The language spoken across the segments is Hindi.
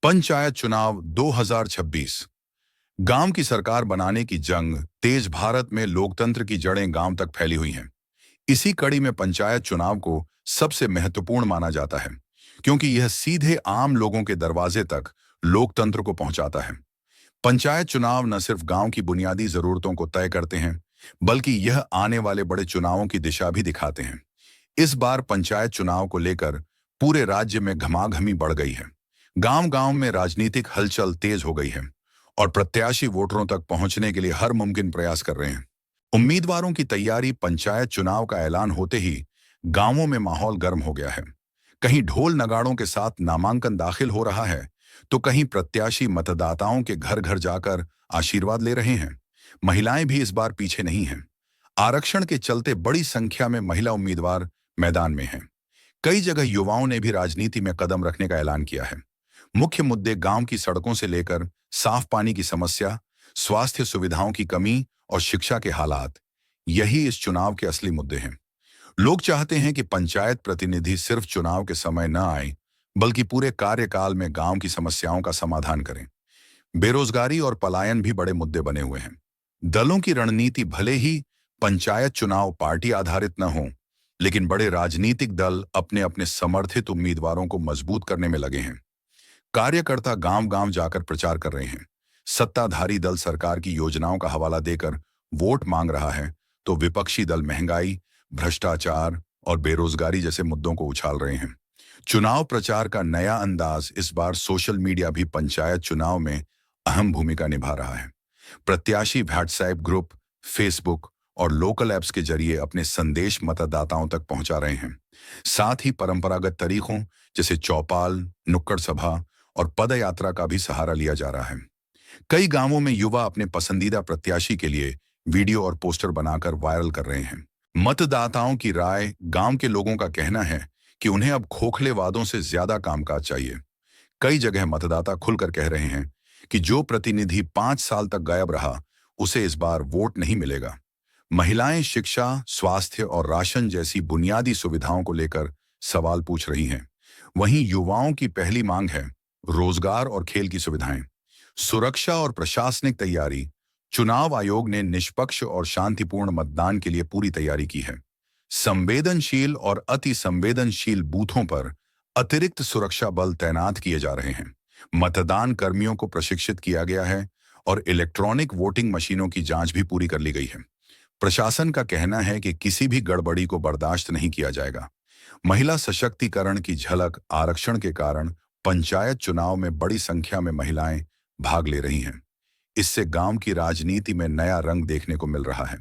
पंचायत चुनाव 2026। गांव की सरकार बनाने की जंग तेज। भारत में लोकतंत्र की जड़ें गांव तक फैली हुई हैं। इसी कड़ी में पंचायत चुनाव को सबसे महत्वपूर्ण माना जाता है, क्योंकि यह सीधे आम लोगों के दरवाजे तक लोकतंत्र को पहुंचाता है। पंचायत चुनाव न सिर्फ गांव की बुनियादी जरूरतों को तय करते हैं, बल्कि यह आने वाले बड़े चुनावों की दिशा भी दिखाते हैं। इस बार पंचायत चुनाव को लेकर पूरे राज्य में घमाघमी बढ़ गई है। गांव-गांव में राजनीतिक हलचल तेज हो गई है और प्रत्याशी वोटरों तक पहुंचने के लिए हर मुमकिन प्रयास कर रहे हैं। उम्मीदवारों की तैयारी। पंचायत चुनाव का ऐलान होते ही गांवों में माहौल गर्म हो गया है। कहीं ढोल नगाड़ों के साथ नामांकन दाखिल हो रहा है, तो कहीं प्रत्याशी मतदाताओं के घर घर जाकर आशीर्वाद ले रहे हैं। महिलाएं भी इस बार पीछे नहीं हैं। आरक्षण के चलते बड़ी संख्या में महिला उम्मीदवार मैदान में हैं। कई जगह युवाओं ने भी राजनीति में कदम रखने का ऐलान किया है। मुख्य मुद्दे गांव की सड़कों से लेकर साफ पानी की समस्या, स्वास्थ्य सुविधाओं की कमी और शिक्षा के हालात, यही इस चुनाव के असली मुद्दे हैं। लोग चाहते हैं कि पंचायत प्रतिनिधि सिर्फ चुनाव के समय न आए, बल्कि पूरे कार्यकाल में गांव की समस्याओं का समाधान करें। बेरोजगारी और पलायन भी बड़े मुद्दे बने हुए हैं। दलों की रणनीति भले ही पंचायत चुनाव पार्टी आधारित न हो, लेकिन बड़े राजनीतिक दल अपने अपने समर्थित उम्मीदवारों को मजबूत करने में लगे हैं। कार्यकर्ता गांव-गांव जाकर प्रचार कर रहे हैं। सत्ताधारी दल सरकार की योजनाओं का हवाला देकर वोट मांग रहा है, तो विपक्षी दल महंगाई, भ्रष्टाचार और बेरोजगारी जैसे मुद्दों को उछाल रहे हैं। चुनाव प्रचार का नया अंदाज। इस बार सोशल मीडिया भी पंचायत चुनाव में अहम भूमिका निभा रहा है। प्रत्याशी व्हाट्सएप ग्रुप, फेसबुक और लोकल ऐप्स के जरिए अपने संदेश मतदाताओं तक पहुंचा रहे हैं। साथ ही परंपरागत तरीकों जैसे चौपाल, नुक्कड़ सभा और पदयात्रा का भी सहारा लिया जा रहा है। कई गांवों में युवा अपने पसंदीदा प्रत्याशी के लिए वीडियो और पोस्टर बनाकर वायरल कर रहे हैं। मतदाताओं की राय। गांव के लोगों का कहना है कि उन्हें अब खोखले वादों से ज्यादा कामकाज चाहिए। कई जगह मतदाता खुलकर कह रहे हैं कि जो प्रतिनिधि 5 साल तक गायब रहा, उसे इस बार वोट नहीं मिलेगा। महिलाएं शिक्षा, स्वास्थ्य और राशन जैसी बुनियादी सुविधाओं को लेकर सवाल पूछ रही हैं। वहीं युवाओं की पहली मांग है रोजगार और खेल की सुविधाएं। सुरक्षा और प्रशासनिक तैयारी। चुनाव आयोग ने निष्पक्ष और शांतिपूर्ण मतदान के लिए पूरी तैयारी की है। संवेदनशील और अति संवेदनशील बूथों पर अतिरिक्त सुरक्षा बल तैनात किए जा रहे हैं। मतदान कर्मियों को प्रशिक्षित किया गया है और इलेक्ट्रॉनिक वोटिंग मशीनों की जांच भी पूरी कर ली गई है। प्रशासन का कहना है कि किसी भी गड़बड़ी को बर्दाश्त नहीं किया जाएगा। महिला सशक्तिकरण की झलक। आरक्षण के कारण पंचायत चुनाव में बड़ी संख्या में महिलाएं भाग ले रही हैं। इससे गांव की राजनीति में नया रंग देखने को मिल रहा है।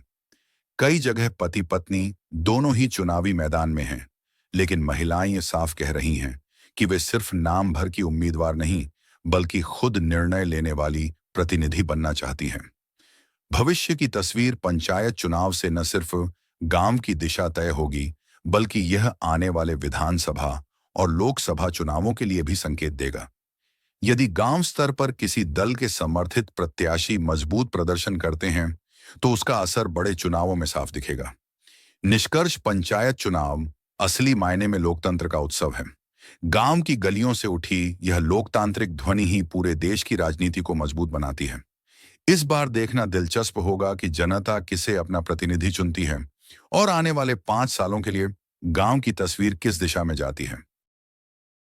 कई जगह पति पत्नी दोनों ही चुनावी मैदान में हैं, लेकिन महिलाएं ये साफ कह रही हैं कि वे सिर्फ नाम भर की उम्मीदवार नहीं, बल्कि खुद निर्णय लेने वाली प्रतिनिधि बनना चाहती हैं। भविष्य की तस्वीर। पंचायत चुनाव से न सिर्फ गांव की दिशा तय होगी, बल्कि यह आने वाले विधानसभा और लोकसभा चुनावों के लिए भी संकेत देगा। यदि गांव स्तर पर किसी दल के समर्थित प्रत्याशी मजबूत प्रदर्शन करते हैं, तो उसका असर बड़े चुनावों में साफ दिखेगा। निष्कर्ष। पंचायत चुनाव असली मायने में लोकतंत्र का उत्सव है। गांव की गलियों से उठी यह लोकतांत्रिक ध्वनि ही पूरे देश की राजनीति को मजबूत बनाती है। इस बार देखना दिलचस्प होगा कि जनता किसे अपना प्रतिनिधि चुनती है और आने वाले 5 सालों के लिए गांव की तस्वीर किस दिशा में जाती है।